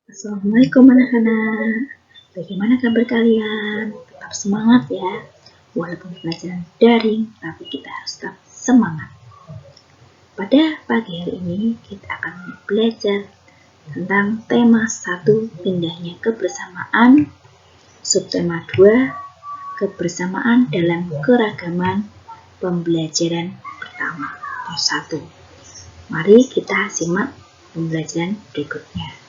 Assalamualaikum anak-anak. Bagaimana kabar kalian? Tetap semangat ya. Walaupun pelajaran daring, tapi kita harus tetap semangat. Pada pagi hari ini kita akan belajar tentang tema 1, pindahnya kebersamaan. Subtema 2, kebersamaan dalam keragaman pembelajaran pertama atau 1. Mari kita simak pembelajaran berikutnya.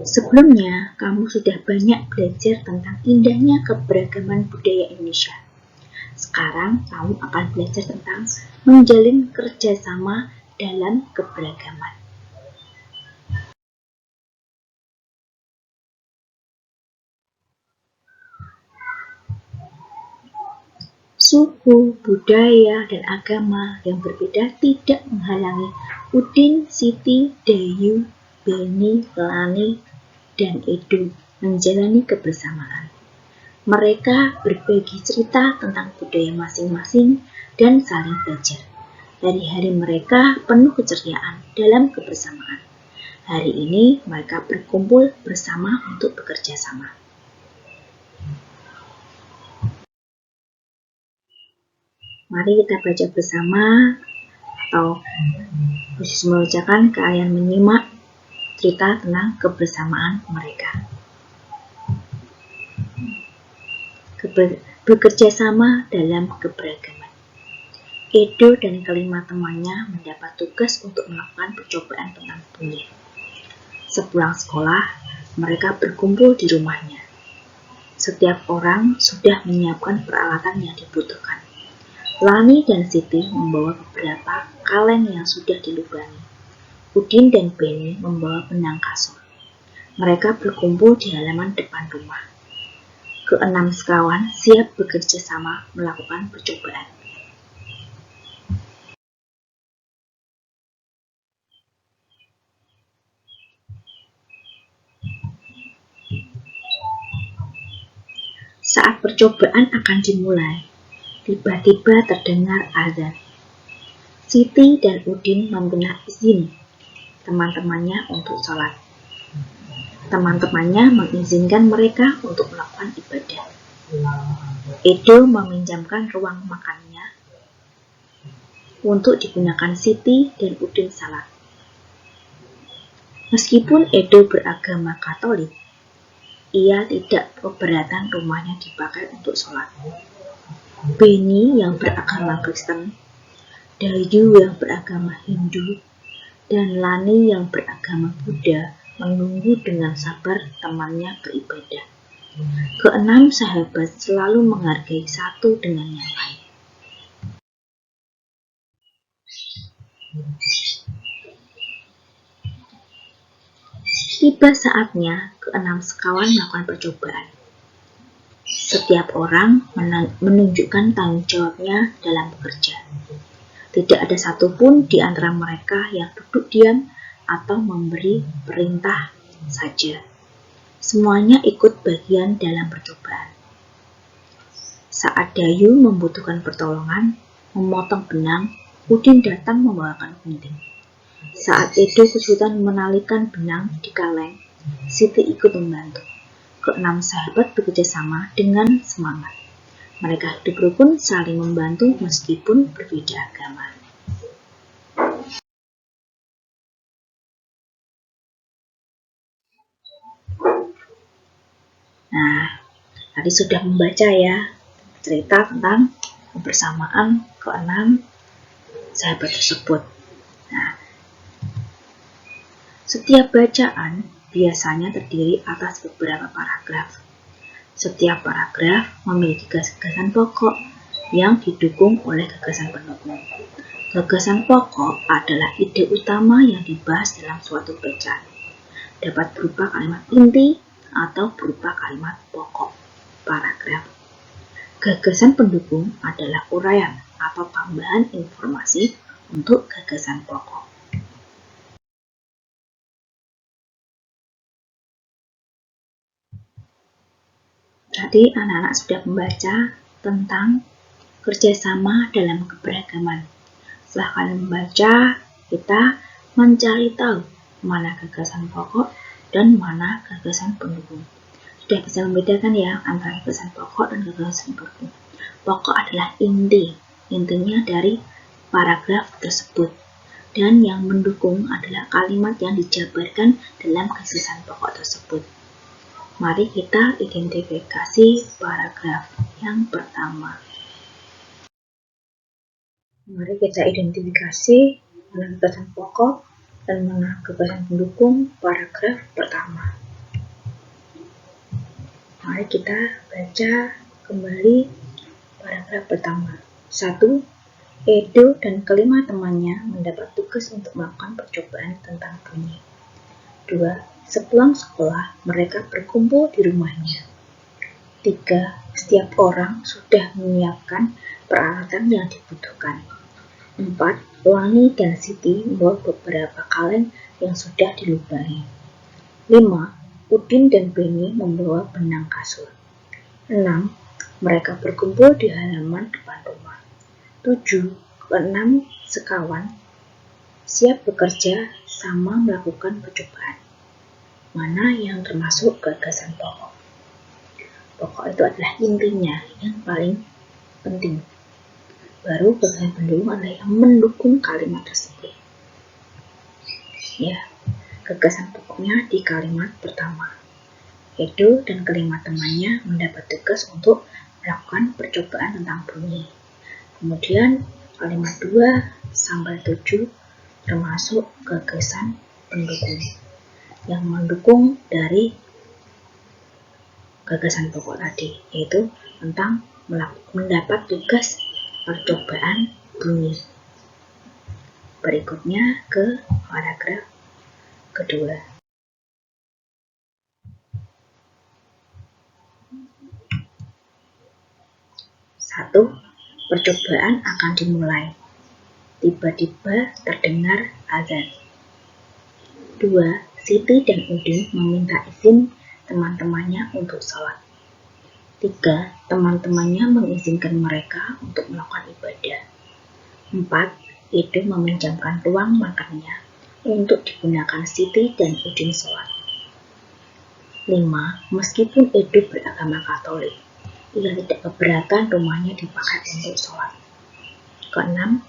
Sebelumnya, kamu sudah banyak belajar tentang indahnya keberagaman budaya Indonesia. Sekarang, kamu akan belajar tentang menjalin kerjasama dalam keberagaman. Suku, budaya, dan agama yang berbeda tidak menghalangi Udin, Siti, Dayu, Beni, Lani, dan Edo menjalani kebersamaan. Mereka berbagi cerita tentang budaya masing-masing dan saling belajar. Hari-hari mereka penuh keceriaan dalam kebersamaan. Hari ini mereka berkumpul bersama untuk bekerja sama. Mari kita baca bersama atau khusus membacakan, kalian menyimak cerita tentang kebersamaan mereka. Bekerja sama dalam keberagaman. Edo dan kelima temannya mendapat tugas untuk melakukan percobaan tentang kulit. Sepulang sekolah, mereka berkumpul di rumahnya. Setiap orang sudah menyiapkan peralatan yang dibutuhkan. Lani dan Siti membawa beberapa kaleng yang sudah dilubangi. Udin dan Beni membawa benang kasur. Mereka berkumpul di halaman depan rumah. Keenam sekawan siap bekerja sama melakukan percobaan. Saat percobaan akan dimulai, tiba-tiba terdengar azan. Siti dan Udin meminta izin teman-temannya untuk sholat. Teman-temannya mengizinkan mereka untuk melakukan ibadah. Edo meminjamkan ruang makannya untuk digunakan Siti dan Udin salat. Meskipun Edo beragama Katolik, ia tidak keberatan rumahnya dipakai untuk sholat. Beni yang beragama Kristen, Dayu yang beragama Hindu, dan Lani yang beragama Buddha menunggu dengan sabar temannya beribadah. Keenam sahabat selalu menghargai satu dengan yang lain. Tiba saatnya keenam sekawan melakukan percobaan. Setiap orang menunjukkan tanggung jawabnya dalam bekerja. Tidak ada satupun di antara mereka yang duduk diam atau memberi perintah saja. Semuanya ikut bagian dalam percobaan. Saat Dayu membutuhkan pertolongan, memotong benang, Udin datang membawakan gunting. Saat Edo kesulitan menalikan benang di kaleng, Siti ikut membantu. Keenam sahabat bekerja sama dengan semangat. Mereka hidup rukun, saling membantu meskipun berbeda agama. Nah, tadi sudah membaca ya cerita tentang kebersamaan keenam sahabat tersebut. Nah, setiap bacaan biasanya terdiri atas beberapa paragraf. Setiap paragraf memiliki gagasan pokok yang didukung oleh gagasan pendukung. Gagasan pokok adalah ide utama yang dibahas dalam suatu bacaan. Dapat berupa kalimat inti atau berupa kalimat pokok paragraf. Gagasan pendukung adalah uraian atau tambahan informasi untuk gagasan pokok. Tadi anak-anak sudah membaca tentang kerjasama dalam keberagaman. Setelah kalian membaca, kita mencari tahu mana gagasan pokok dan mana gagasan pendukung. Sudah bisa membedakan ya antara gagasan pokok dan gagasan pendukung. Pokok adalah intinya dari paragraf tersebut. Dan yang mendukung adalah kalimat yang dijabarkan dalam gagasan pokok tersebut. Mari kita identifikasi paragraf yang pertama. Mari kita identifikasi mana gagasan pokok dan mana gagasan pendukung paragraf pertama. Mari kita baca kembali paragraf pertama. 1. Edo dan kelima temannya mendapat tugas untuk melakukan percobaan tentang bunyi. 2. Sepulang sekolah, mereka berkumpul di rumahnya. 3. Setiap orang sudah menyiapkan peralatan yang dibutuhkan. 4. Lani dan Siti membawa beberapa kaleng yang sudah dilubangi. 5. Udin dan Beni membawa benang kasur. 6. Mereka berkumpul di halaman depan rumah. 7. Keenam sekawan siap bekerja sama melakukan percobaan. Mana yang termasuk gagasan pokok? Pokok itu adalah intinya yang paling penting. Baru gagasan pendukung adalah yang mendukung kalimat tersebut. Ya, gagasan pokoknya di kalimat pertama. Edo dan kelima temannya mendapat tugas untuk melakukan percobaan tentang bunyi. Kemudian kalimat 2 sampai 7 termasuk gagasan pendukung yang mendukung dari gagasan pokok tadi, yaitu tentang mendapat tugas percobaan bunyi. Berikutnya ke paragraf kedua. Satu, percobaan akan dimulai. Tiba-tiba terdengar azan. 2. Siti dan Udin meminta izin teman-temannya untuk sholat. 3. Teman-temannya mengizinkan mereka untuk melakukan ibadah. 4. Edo meminjamkan ruang makannya untuk digunakan Siti dan Udin sholat. 5. Meskipun Edo beragama Katolik, ia tidak keberatan rumahnya dipakai untuk sholat. Keenam,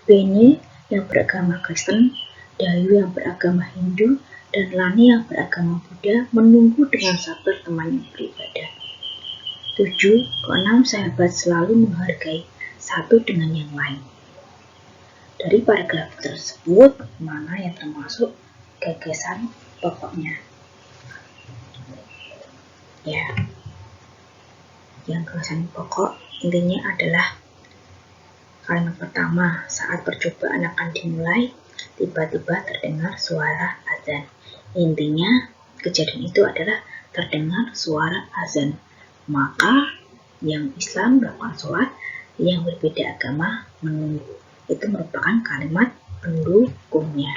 Beni yang beragama Kristen, Dayu yang beragama Hindu, dan Lani yang beragama Buddha menunggu dengan sabar temannya beribadah. 7. Keenam sahabat selalu menghargai satu dengan yang lain. Dari paragraf tersebut, mana yang termasuk gagasan pokoknya? Ya, yang gagasan pokok intinya adalah kalimat pertama, saat percobaan akan dimulai, tiba-tiba terdengar suara azan. Intinya, kejadian itu adalah terdengar suara azan. Maka, yang Islam melakukan sholat, yang berbeda agama menunggu. Itu merupakan kalimat pendukungnya.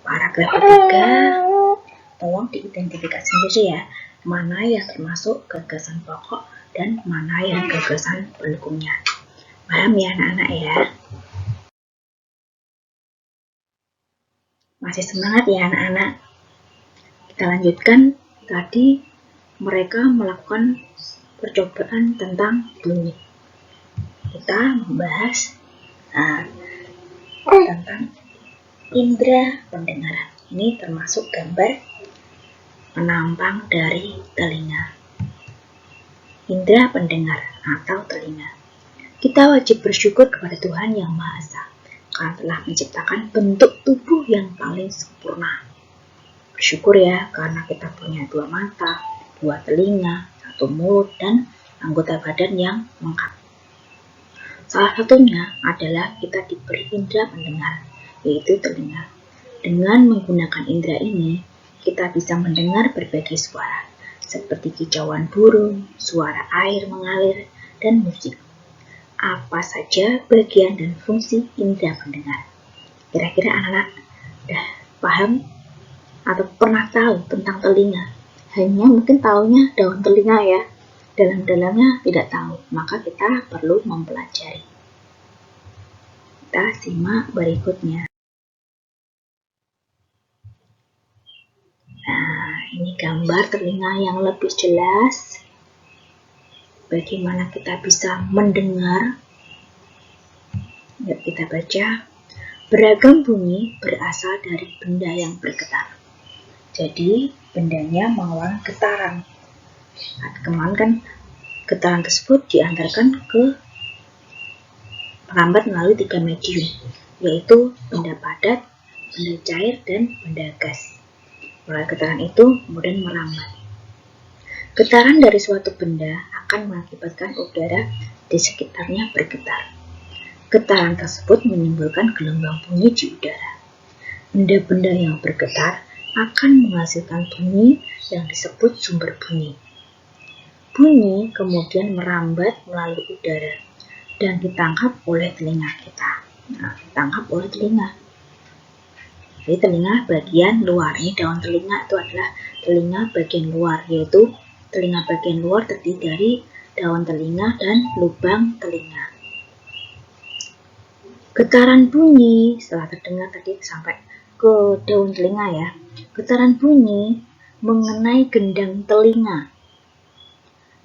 Paragraf ketiga, tolong diidentifikasi sendiri ya, mana yang termasuk gagasan pokok dan mana yang gagasan pendukungnya. Paham ya anak-anak ya? Masih semangat ya anak-anak? Kita lanjutkan. Tadi mereka melakukan percobaan tentang bunyi. Kita membahas tentang indera pendengaran. Ini termasuk gambar penampang dari telinga. Indera pendengar atau telinga. Kita wajib bersyukur kepada Tuhan Yang Maha Esa karena telah menciptakan bentuk tubuh yang paling sempurna. Bersyukur ya karena kita punya 2 mata, 2 telinga, 1 mulut, dan anggota badan yang lengkap. Salah satunya adalah kita diberi indera pendengar, yaitu telinga. Dengan menggunakan indera ini, kita bisa mendengar berbagai suara, seperti kicauan burung, suara air mengalir, dan musik. Apa saja bagian dan fungsi indera pendengar? Kira-kira anak-anak udah paham atau pernah tahu tentang telinga? Hanya mungkin taunya daun telinga ya. dalam-dalamnya tidak tahu, maka kita perlu mempelajari. Kita simak berikutnya. Nah, ini gambar telinga yang lebih jelas. Bagaimana kita bisa mendengar? Yuk kita baca. Beragam bunyi berasal dari benda yang bergetar. Jadi bendanya mengeluarkan getaran. Nah, kemarin kan getaran tersebut diantarkan ke merambat melalui 3 medium, yaitu benda padat, benda cair, dan benda gas. Melalui getaran itu kemudian merambat. Getaran dari suatu benda akan mengakibatkan udara di sekitarnya bergetar. Getaran tersebut menimbulkan gelombang bunyi di udara. Benda-benda yang bergetar akan menghasilkan bunyi yang disebut sumber bunyi. Bunyi kemudian merambat melalui udara dan ditangkap oleh telinga kita. Nah, ditangkap oleh telinga. Jadi telinga bagian luar. Ini daun telinga itu adalah telinga bagian luar, yaitu telinga bagian luar terdiri dari daun telinga dan lubang telinga. Getaran bunyi, setelah terdengar tadi sampai ke daun telinga ya. Getaran bunyi mengenai gendang telinga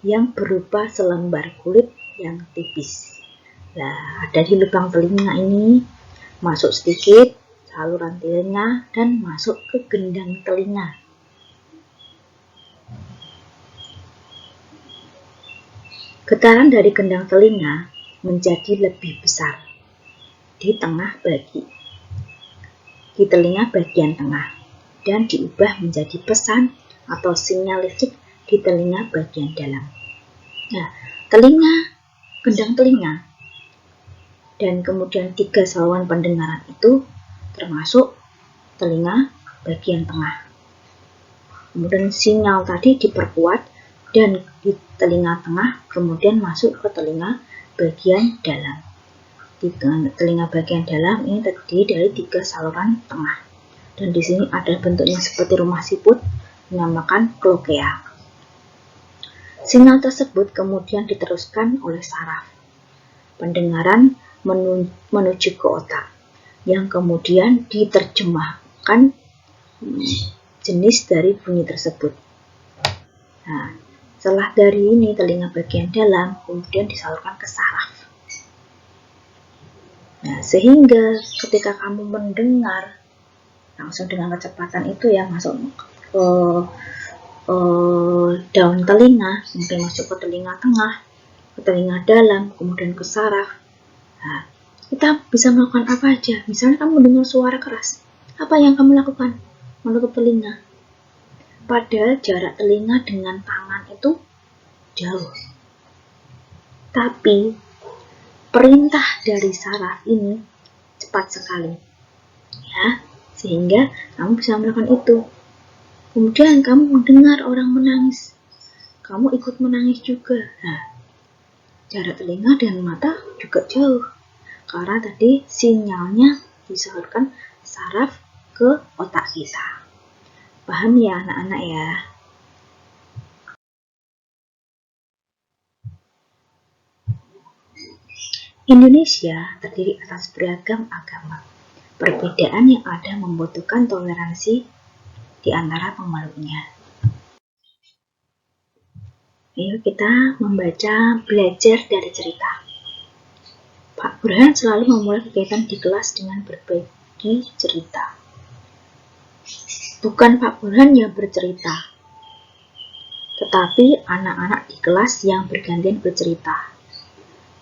yang berupa selembar kulit yang tipis. Nah, ada di lubang telinga ini, masuk sedikit saluran telinga dan masuk ke gendang telinga. Getaran dari gendang telinga menjadi lebih besar di telinga bagian tengah dan diubah menjadi pesan atau sinyal listrik di telinga bagian dalam. Nah, gendang telinga dan kemudian 3 saluran pendengaran itu termasuk telinga bagian tengah. Kemudian sinyal tadi diperkuat dan di telinga tengah kemudian masuk ke telinga bagian dalam. Di telinga bagian dalam ini terdiri dari 3 saluran tengah. Dan di sini ada bentuknya seperti rumah siput, dinamakan klokea. Sinyal tersebut kemudian diteruskan oleh saraf pendengaran menuju ke otak, yang kemudian diterjemahkan jenis dari bunyi tersebut. Nah, setelah dari ini telinga bagian dalam kemudian disalurkan ke saraf. Nah, sehingga ketika kamu mendengar langsung dengan kecepatan itu ya masuk ke daun telinga, kemudian masuk ke telinga tengah, ke telinga dalam, kemudian ke saraf. Nah, kita bisa melakukan apa aja? Misalnya kamu mendengar suara keras, apa yang kamu lakukan? Menutup telinga. Padahal jarak telinga dengan tangan itu jauh. Tapi perintah dari saraf ini cepat sekali, ya, sehingga kamu bisa melakukan itu. Kemudian kamu mendengar orang menangis, kamu ikut menangis juga. Nah, jarak telinga dan mata juga jauh, karena tadi sinyalnya disalurkan saraf ke otak kita. Paham ya anak-anak ya? Indonesia terdiri atas beragam agama. Perbedaan yang ada membutuhkan toleransi di antara pemeluknya. Ayo kita belajar dari cerita. Pak Burhan selalu memulai kegiatan di kelas dengan berbagi cerita. Bukan Pak Burhan yang bercerita, tetapi anak-anak di kelas yang bergantian bercerita.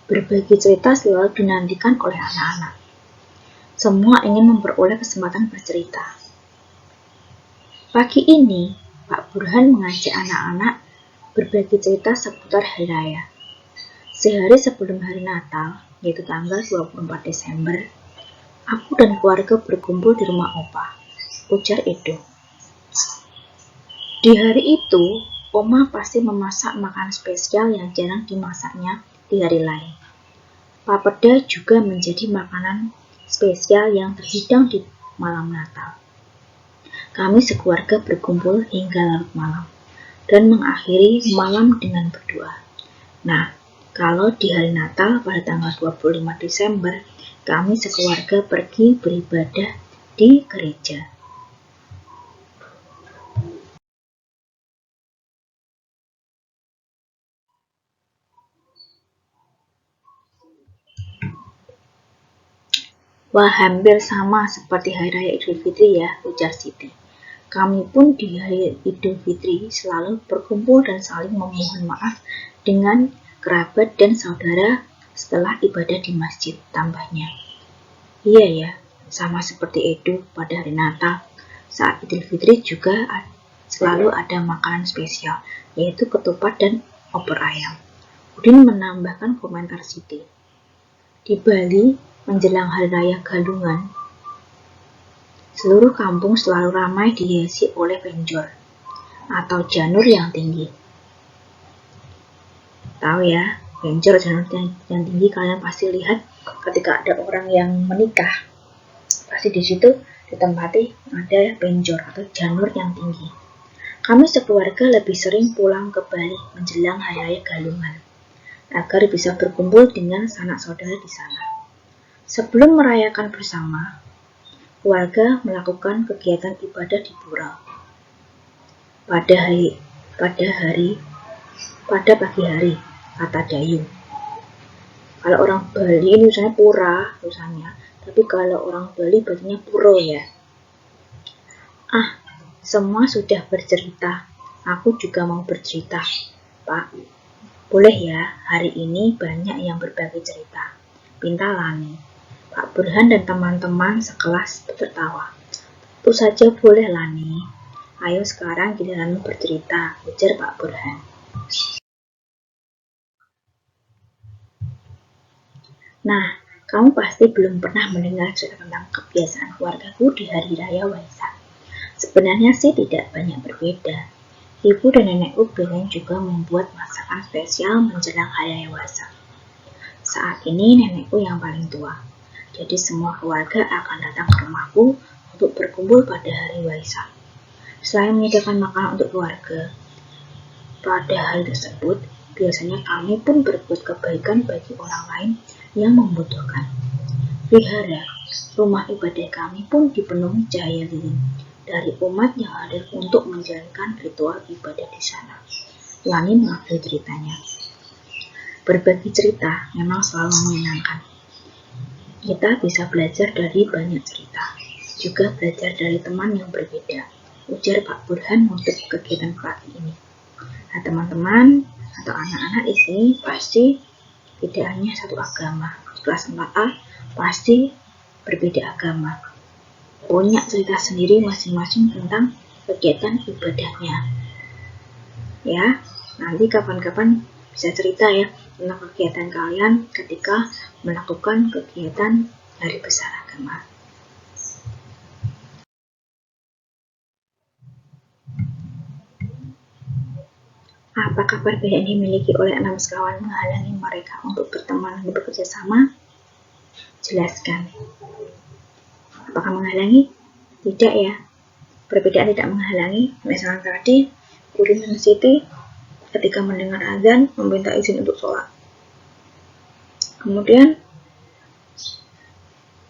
Berbagi cerita selalu dinantikan oleh anak-anak. Semua ingin memperoleh kesempatan bercerita. Pagi ini, Pak Burhan mengajak anak-anak berbagi cerita seputar hari raya. Sehari sebelum hari Natal, yaitu tanggal 24 Desember, aku dan keluarga berkumpul di rumah Opa, ujar Edo. Di hari itu, Oma pasti memasak makanan spesial yang jarang dimasaknya di hari lain. Papeda juga menjadi makanan spesial yang terhidang di malam Natal. Kami sekeluarga berkumpul hingga larut malam. dan mengakhiri malam dengan berdoa. Nah, kalau di hari Natal pada tanggal 25 Desember, kami sekeluarga pergi beribadah di gereja. Wah, hampir sama seperti Hari Raya Idul Fitri ya, ujar Siti. Kami pun di Hari Idul Fitri selalu berkumpul dan saling memohon maaf dengan kerabat dan saudara setelah ibadah di masjid, tambahnya. Iya ya, sama seperti Edo pada hari Natal. Saat Idul Fitri juga selalu ada makanan spesial, yaitu ketupat dan opor ayam. Udin menambahkan komentar Siti. Di Bali, menjelang Hari Raya Galungan, seluruh kampung selalu ramai dihiasi oleh penjor atau janur yang tinggi. Tahu ya, penjor janur yang tinggi kalian pasti lihat ketika ada orang yang menikah. Pasti di situ ditempati ada penjor atau janur yang tinggi. Kami sekeluarga lebih sering pulang ke Bali menjelang Hari Raya Galungan agar bisa berkumpul dengan sanak saudara di sana. Sebelum merayakan bersama, keluarga melakukan kegiatan ibadah di pura. Pada pagi hari, kata Dayu. Kalau orang Bali ini misalnya pura tulisannya, tapi kalau orang Bali bacanya puro ya. Semua sudah bercerita. Aku juga mau bercerita, Pak. Boleh ya, hari ini banyak yang berbagi cerita. Pinta Lani. Pak Burhan dan teman-teman sekelas tertawa. Tentu saja boleh, Lani. Ayo sekarang giliranmu bercerita, ujar Pak Burhan. Nah, kamu pasti belum pernah mendengar cerita tentang kebiasaan keluargaku di Hari Raya Waisak. Sebenarnya sih tidak banyak berbeda. Ibu dan nenekku biasanya juga membuat masakan spesial menjelang Hari Raya Waisak. Saat ini nenekku yang paling tua. Jadi semua keluarga akan datang ke rumahku untuk berkumpul pada hari Waisak. Selain menyediakan makanan untuk keluarga, pada hari tersebut biasanya kami pun berbuat kebaikan bagi orang lain yang membutuhkan. Wihara, rumah ibadah kami pun dipenuhi cahaya lilin dari umat yang hadir untuk menjalankan ritual ibadah di sana. Lani mengakhiri ceritanya. Berbagi cerita memang selalu menyenangkan. Kita bisa belajar dari banyak cerita, juga belajar dari teman yang berbeda, ujar Pak Burhan untuk kegiatan pagi ini. Nah, teman-teman atau anak-anak di sini pasti tidak hanya satu agama. Kelas 4A pasti berbeda agama. Punya cerita sendiri masing-masing tentang kegiatan ibadahnya. Ya, nanti kapan-kapan bisa cerita ya tentang kegiatan kalian ketika melakukan kegiatan Hari Besar Agama. Apakah perbedaan yang dimiliki oleh 6 sekawan menghalangi mereka untuk berteman dan bekerja sama? Jelaskan. Apakah menghalangi? Tidak ya. Perbedaan tidak menghalangi. Misalnya tadi, Udin dan Siti ketika mendengar azan meminta izin untuk sholat. Kemudian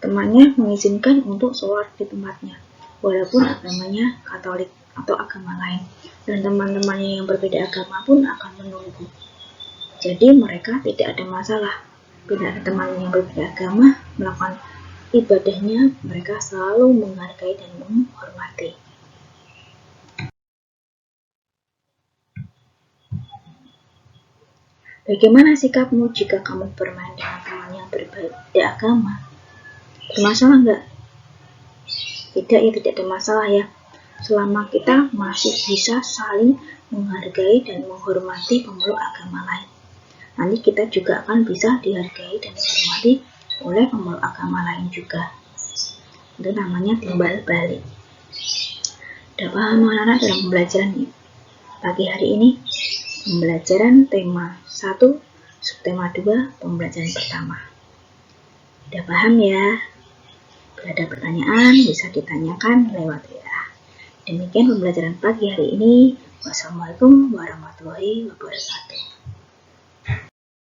temannya mengizinkan untuk sholat di tempatnya, walaupun agamanya Katolik atau agama lain, dan teman-temannya yang berbeda agama pun akan menunggu. Jadi mereka tidak ada masalah bila ada teman yang berbeda agama melakukan ibadahnya, mereka selalu menghargai dan menghormati. Bagaimana sikapmu jika kamu bermain dengan teman yang berbeda agama? Bermasalah nggak? Tidak ya, tidak ada masalah ya. Selama kita masih bisa saling menghargai dan menghormati pemeluk agama lain. Nanti kita juga akan bisa dihargai dan dihormati oleh pemeluk agama lain juga. Itu namanya timbal balik. Udah paham anak-anak dalam pembelajaran pagi hari ini? Pembelajaran tema 1, subtema 2, pembelajaran pertama. Udah paham ya? Bila ada pertanyaan bisa ditanyakan lewat WA. Demikian pembelajaran pagi hari ini. Wassalamualaikum warahmatullahi wabarakatuh.